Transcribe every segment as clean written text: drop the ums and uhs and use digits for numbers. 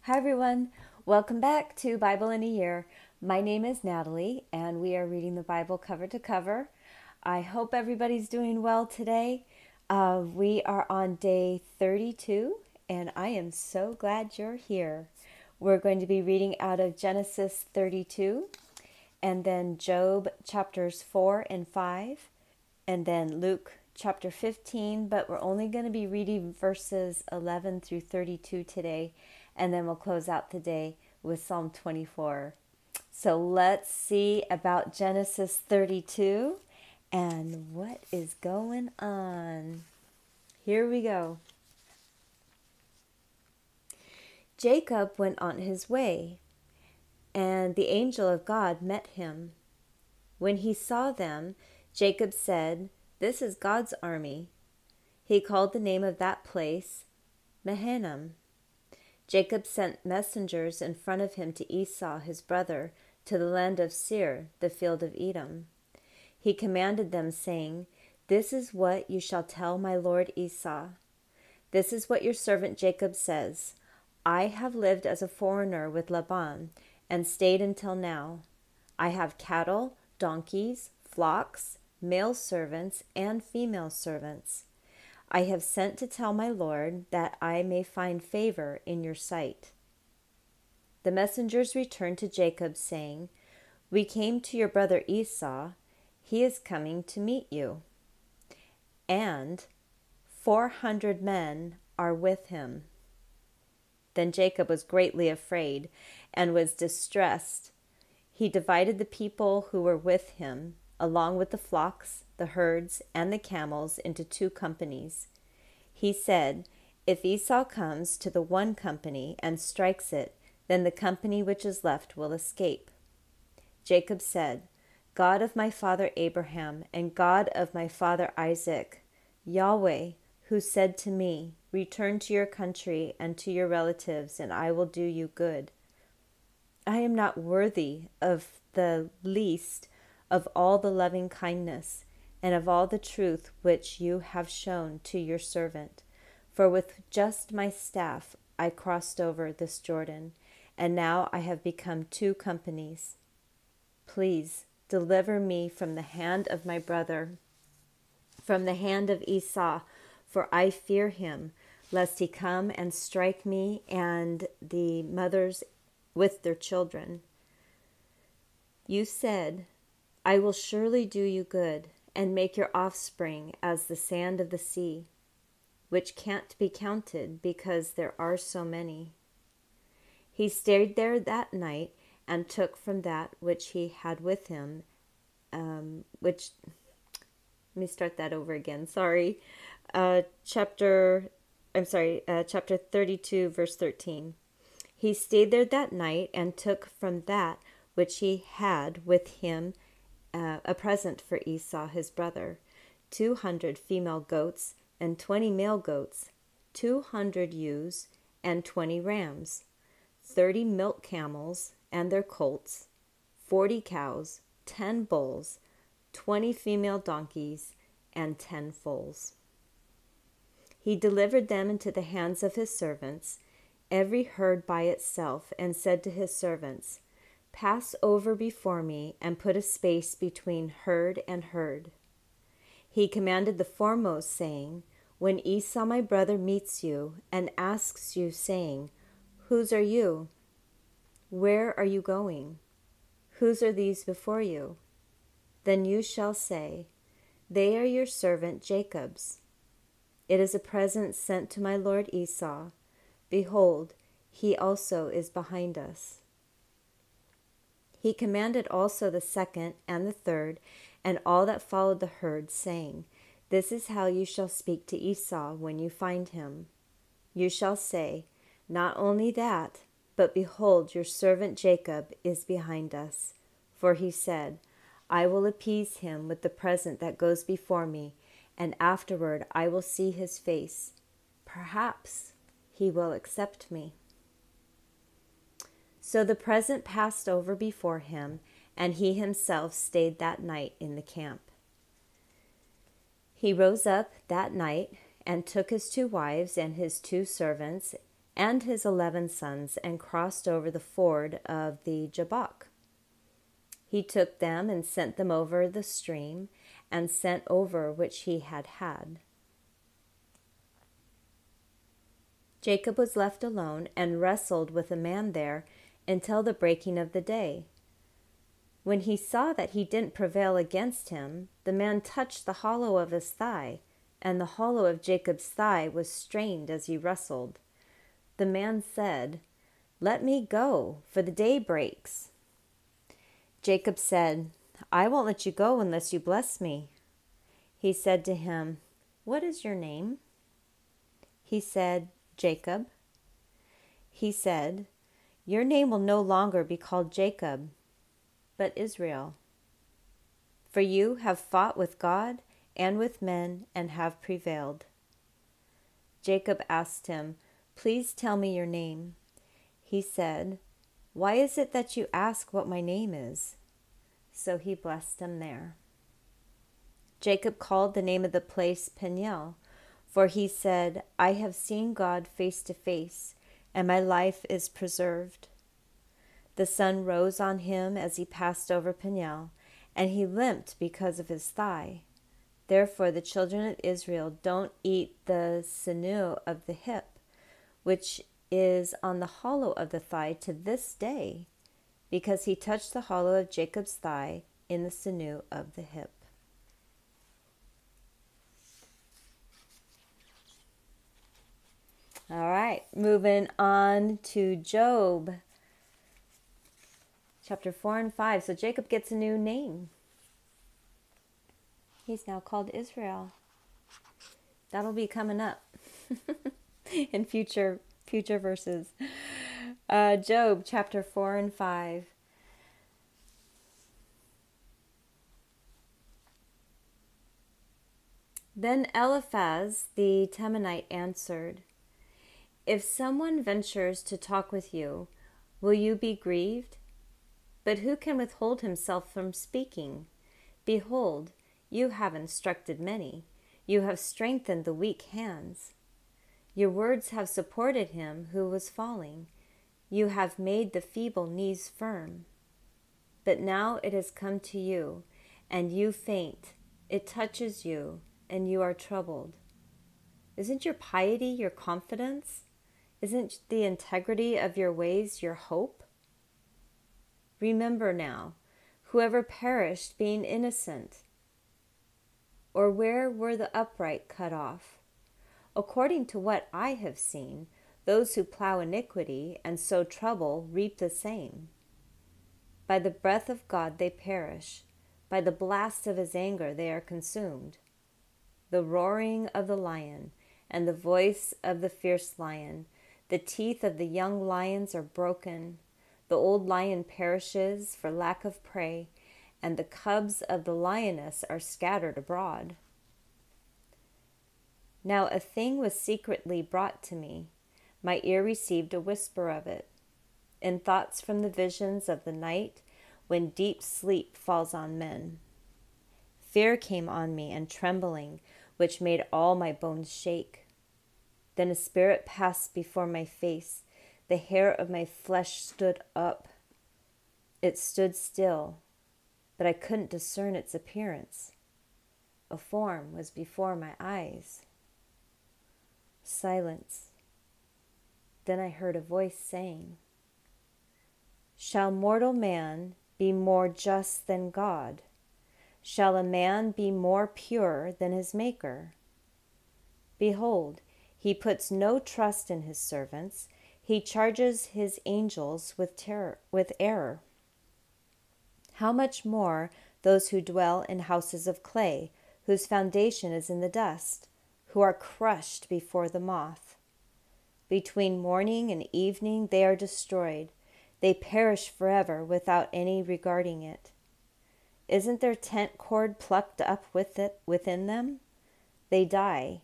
Hi everyone, welcome back to Bible in a Year. My name is Natalie and we are reading the Bible cover to cover. I hope everybody's doing well today. We are on day 32 and I am so glad you're here. We're going to be reading out of Genesis 32 and then Job chapters 4 and 5 and then Luke chapter 15, but we're only going to be reading verses 11 through 32 today. And then we'll close out the day with Psalm 24. So let's see about Genesis 32 and what is going on. Here we go. Jacob went on his way, and the angel of God met him. When he saw them, Jacob said, "This is God's army." He called the name of that place Mahanaim. Jacob sent messengers in front of him to Esau, his brother, to the land of Seir, the field of Edom. He commanded them, saying, "This is what you shall tell my lord Esau. This is what your servant Jacob says. I have lived as a foreigner with Laban and stayed until now. I have cattle, donkeys, flocks, male servants, and female servants. I have sent to tell my lord that I may find favor in your sight." The messengers returned to Jacob, saying, "We came to your brother Esau. He is coming to meet you, and 400 men are with him." Then Jacob was greatly afraid and was distressed. He divided the people who were with him, along with the flocks, the herds, and the camels, into 2 companies. He said, "If Esau comes to the one company and strikes it, then the company which is left will escape." Jacob said, "God of my father Abraham and God of my father Isaac, Yahweh, who said to me, 'Return to your country and to your relatives, and I will do you good.' I am not worthy of the least of all the loving kindness and of all the truth which you have shown to your servant. For with just my staff I crossed over this Jordan, and now I have become 2 companies. Please deliver me from the hand of my brother, from the hand of Esau, for I fear him, lest he come and strike me and the mothers with their children. You said, 'I will surely do you good, and make your offspring as the sand of the sea, which can't be counted because there are so many.'" He stayed there that night and took from that which he had with him, let me start that over again, sorry. Chapter 32, verse 13. He stayed there that night and took from that which he had with him a present for Esau his brother, 200 female goats and 20 male goats, 200 ewes and 20 rams, 30 milk camels and their colts, 40 cows, 10 bulls, 20 female donkeys, and 10 foals. He delivered them into the hands of his servants, every herd by itself, and said to his servants, "Pass over before me and put a space between herd and herd." He commanded the foremost, saying, "When Esau my brother meets you and asks you, saying, 'Whose are you? Where are you going? Whose are these before you?' Then you shall say, 'They are your servant Jacob's. It is a present sent to my lord Esau. Behold, he also is behind us.'" He commanded also the second and the third, and all that followed the herd, saying, "This is how you shall speak to Esau when you find him. You shall say, 'Not only that, but behold, your servant Jacob is behind us.' For he said, 'I will appease him with the present that goes before me, and afterward I will see his face. Perhaps he will accept me.'" So the present passed over before him, and he himself stayed that night in the camp. He rose up that night and took his 2 wives and his 2 servants and his 11 sons and crossed over the ford of the Jabbok. He took them and sent them over the stream and sent over which he had had. Jacob was left alone and wrestled with a man there until the breaking of the day. When he saw that he didn't prevail against him, the man touched the hollow of his thigh, and the hollow of Jacob's thigh was strained as he wrestled. The man said, "Let me go, for the day breaks." Jacob said, "I won't let you go unless you bless me." He said to him, "What is your name?" He said, "Jacob." He said, "Your name will no longer be called Jacob, but Israel. For you have fought with God and with men and have prevailed." Jacob asked him, "Please tell me your name." He said, "Why is it that you ask what my name is?" So he blessed him there. Jacob called the name of the place Peniel, for he said, "I have seen God face to face, and my life is preserved." The sun rose on him as he passed over Peniel, and he limped because of his thigh. Therefore the children of Israel don't eat the sinew of the hip, which is on the hollow of the thigh to this day, because he touched the hollow of Jacob's thigh in the sinew of the hip. All right, moving on to Job, chapter 4 and 5. So Jacob gets a new name. He's now called Israel. That'll be coming up in future verses. Job, chapter 4 and 5. Then Eliphaz the Temanite answered, "If someone ventures to talk with you, will you be grieved? But who can withhold himself from speaking? Behold, you have instructed many. You have strengthened the weak hands. Your words have supported him who was falling. You have made the feeble knees firm. But now it has come to you, and you faint. It touches you, and you are troubled. Isn't your piety your confidence? Isn't the integrity of your ways your hope? Remember now, whoever perished being innocent, or where were the upright cut off? According to what I have seen, those who plow iniquity and sow trouble reap the same. By the breath of God they perish. By the blast of his anger they are consumed. The roaring of the lion and the voice of the fierce lion, the teeth of the young lions are broken. The old lion perishes for lack of prey, and the cubs of the lioness are scattered abroad. Now a thing was secretly brought to me. My ear received a whisper of it. In thoughts from the visions of the night, when deep sleep falls on men. Fear came on me and trembling, which made all my bones shake. Then a spirit passed before my face. The hair of my flesh stood up. It stood still, but I couldn't discern its appearance. A form was before my eyes. Silence. Then I heard a voice saying, "Shall mortal man be more just than God? Shall a man be more pure than his Maker? Behold, he puts no trust in his servants. He charges his angels with error. How much more those who dwell in houses of clay, whose foundation is in the dust, who are crushed before the moth. Between morning and evening they are destroyed. They perish forever without any regarding it. Isn't their tent cord plucked up within them? They die,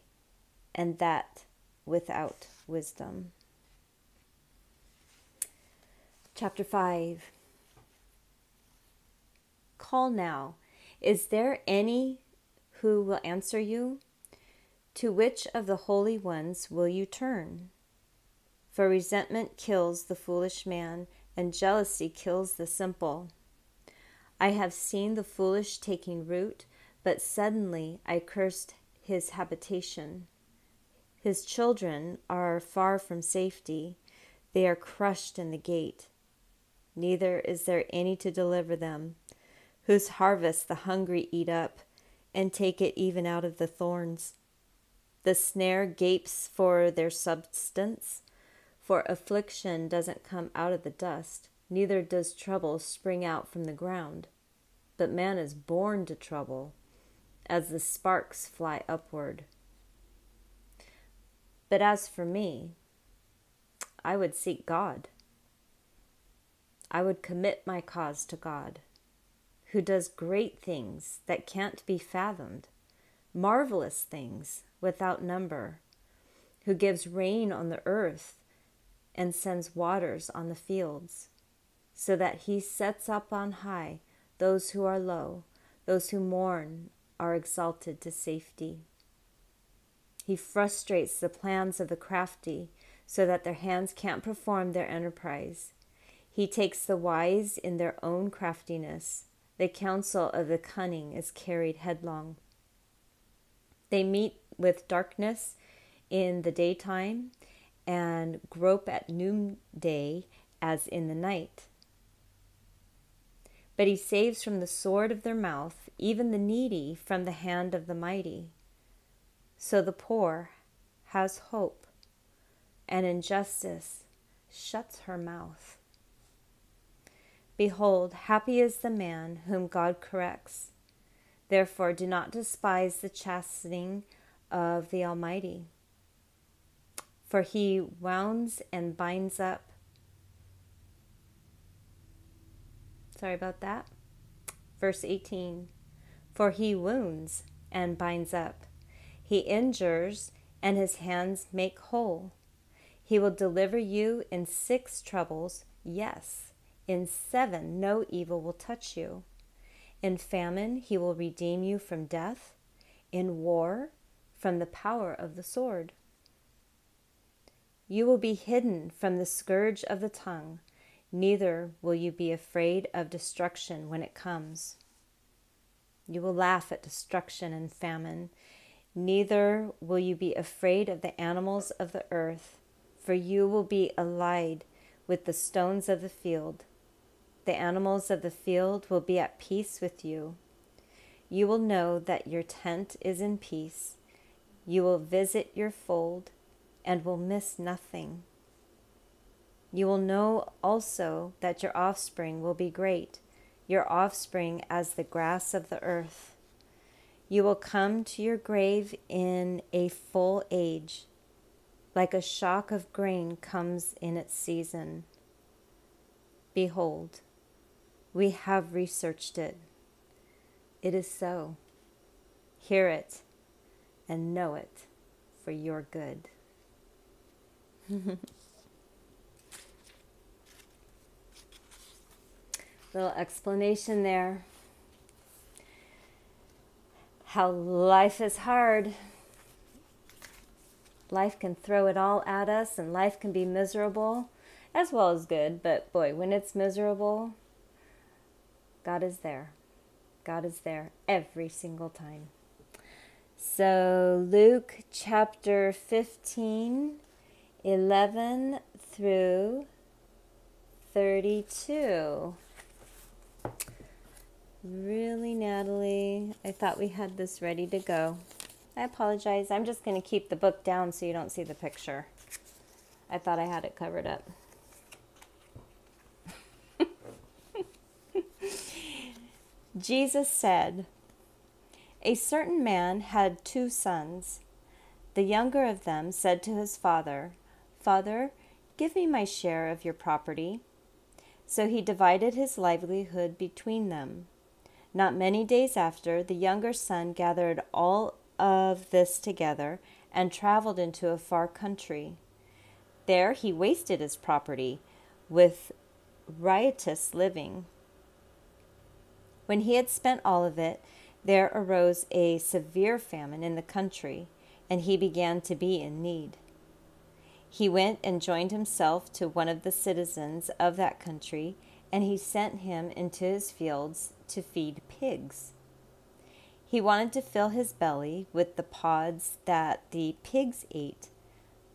and that without wisdom." Chapter 5. Call now. Is there any who will answer you? To which of the holy ones will you turn? For resentment kills the foolish man, and jealousy kills the simple. I have seen the foolish taking root, but suddenly I cursed his habitation. His children are far from safety. They are crushed in the gate. Neither is there any to deliver them, whose harvest the hungry eat up, and take it even out of the thorns. The snare gapes for their substance, for affliction doesn't come out of the dust, neither does trouble spring out from the ground. But man is born to trouble, as the sparks fly upward. But as for me, I would seek God. I would commit my cause to God, who does great things that can't be fathomed, marvelous things without number, who gives rain on the earth and sends waters on the fields, so that he sets up on high those who are low, those who mourn are exalted to safety. He frustrates the plans of the crafty, so that their hands can't perform their enterprise. He takes the wise in their own craftiness. The counsel of the cunning is carried headlong. They meet with darkness in the daytime and grope at noonday as in the night. But he saves from the sword of their mouth, even the needy from the hand of the mighty. So the poor has hope, and injustice shuts her mouth. Behold, happy is the man whom God corrects. Therefore do not despise the chastening of the Almighty, for he wounds and binds up. Sorry about that. Verse 18. For he wounds and binds up. He injures, and his hands make whole. He will deliver you in 6 troubles. Yes, in 7 no evil will touch you. In famine he will redeem you from death. In war, from the power of the sword. You will be hidden from the scourge of the tongue. Neither will you be afraid of destruction when it comes. You will laugh at destruction and famine. Neither will you be afraid of the animals of the earth, for you will be allied with the stones of the field. The animals of the field will be at peace with you. You will know that your tent is in peace. You will visit your fold and will miss nothing. You will know also that your offspring will be great, your offspring as the grass of the earth. You will come to your grave in a full age, like a shock of grain comes in its season. Behold, we have researched it. It is so. Hear it and know it for your good. Little explanation there. How life is hard. Life can throw it all at us, and life can be miserable as well as good. But boy, when it's miserable, God is there. God is there every single time. So Luke chapter 15, 11 through 32. Really, Natalie? I thought we had this ready to go. I apologize. I'm just going to keep the book down so you don't see the picture. I thought I had it covered up. Jesus said, "A certain man had 2 sons. The younger of them said to his father, 'Father, give me my share of your property.' So he divided his livelihood between them. Not many days after, the younger son gathered all of this together and traveled into a far country. There he wasted his property with riotous living. When he had spent all of it, there arose a severe famine in the country, and he began to be in need. He went and joined himself to one of the citizens of that country, and he sent him into his fields to feed pigs. He wanted to fill his belly with the pods that the pigs ate,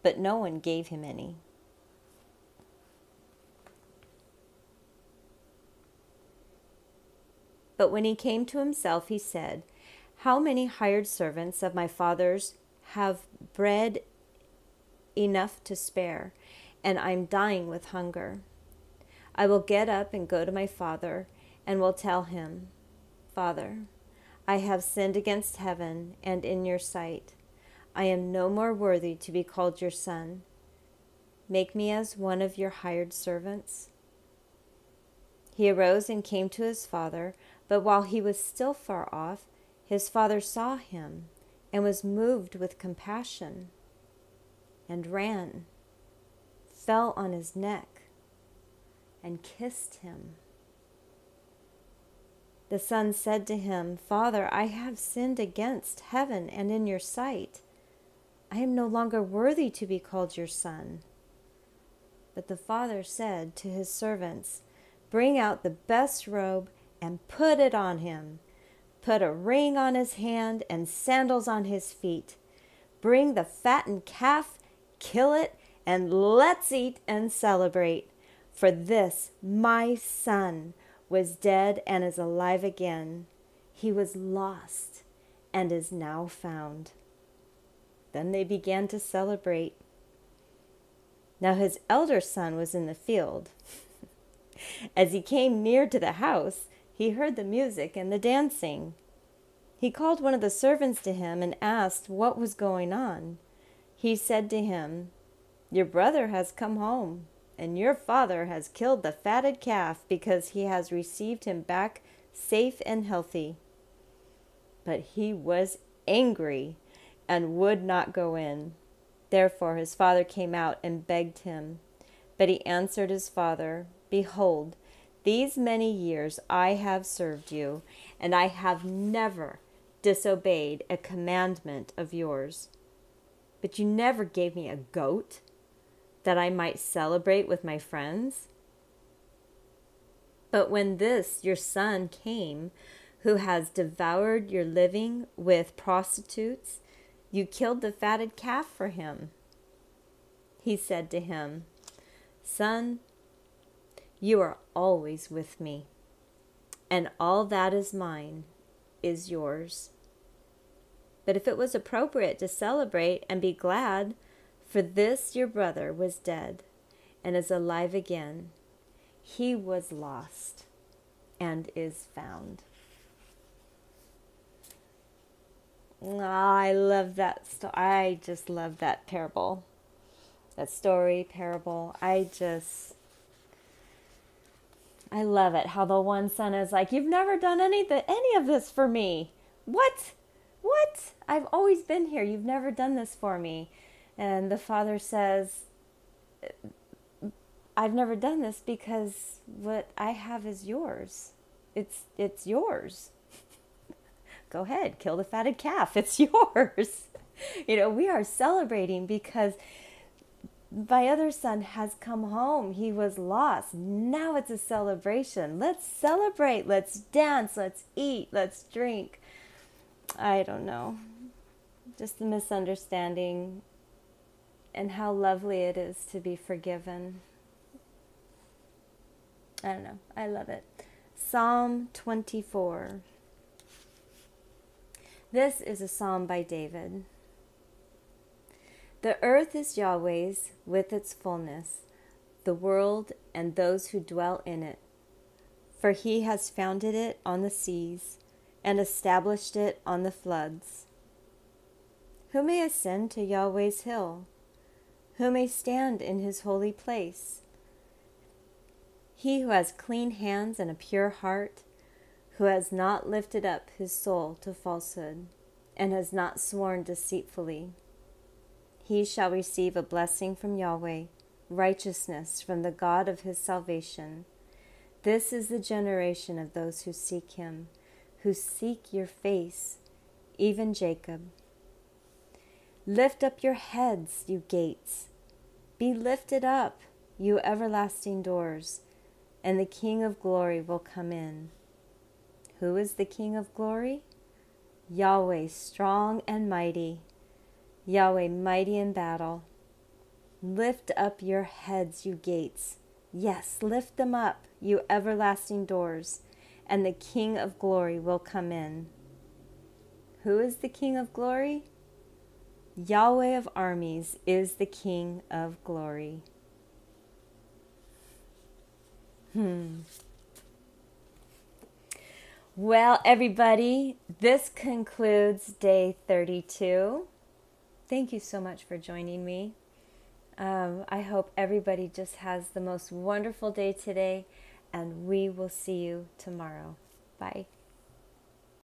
but no one gave him any. But when he came to himself, he said, "How many hired servants of my father's have bread enough to spare, and I'm dying with hunger. I will get up and go to my father, and will tell him, 'Father, I have sinned against heaven and in your sight. I am no more worthy to be called your son. Make me as one of your hired servants.' He arose and came to his father, but while he was still far off, his father saw him and was moved with compassion, and ran, fell on his neck, and kissed him. The son said to him, 'Father, I have sinned against heaven and in your sight. I am no longer worthy to be called your son.' But the father said to his servants, 'Bring out the best robe and put it on him. Put a ring on his hand and sandals on his feet. Bring the fattened calf, kill it, and let's eat and celebrate. For this, my son, was dead and is alive again. He was lost and is now found.' Then they began to celebrate. Now his elder son was in the field. As he came near to the house, he heard the music and the dancing. He called one of the servants to him and asked what was going on. He said to him, 'Your brother has come home, and your father has killed the fatted calf because he has received him back safe and healthy.' But he was angry and would not go in. Therefore his father came out and begged him. But he answered his father, 'Behold, these many years I have served you, and I have never disobeyed a commandment of yours. But you never gave me a goat that I might celebrate with my friends. But when this your son came, who has devoured your living with prostitutes, you killed the fatted calf for him.' He said to him, 'Son, you are always with me, and all that is mine is yours. But if it was appropriate to celebrate and be glad, for this your brother was dead and is alive again. He was lost and is found.'" I love that story. I just love that parable. That story, parable. I love it. How the one son is like, "You've never done any of this for me. What? I've always been here. You've never done this for me." And the father says, "I've never done this because what I have is yours. It's yours. Go ahead, kill the fatted calf. It's yours." We are celebrating because my other son has come home. He was lost. Now it's a celebration. Let's celebrate. Let's dance. Let's eat. Let's drink. I don't know. Just the misunderstanding and how lovely it is to be forgiven. I don't know. I love it. Psalm 24. This is a psalm by David. "The earth is Yahweh's with its fullness, the world and those who dwell in it. For he has founded it on the seas and established it on the floods. Who may ascend to Yahweh's hill? Who may stand in his holy place? He who has clean hands and a pure heart, who has not lifted up his soul to falsehood, and has not sworn deceitfully. He shall receive a blessing from Yahweh, righteousness from the God of his salvation. This is the generation of those who seek him, who seek your face, even Jacob. Lift up your heads, you gates, Be lifted up, you everlasting doors, and the King of glory will come in. Who is the King of glory? Yahweh, strong and mighty. Yahweh, mighty in battle. Lift up your heads, you gates. Yes, lift them up, you everlasting doors, and the King of glory will come in. Who is the King of glory? Yahweh of armies is the King of glory. Well, everybody, this concludes day 32. Thank you so much for joining me. I hope everybody just has the most wonderful day today, and we will see you tomorrow. Bye.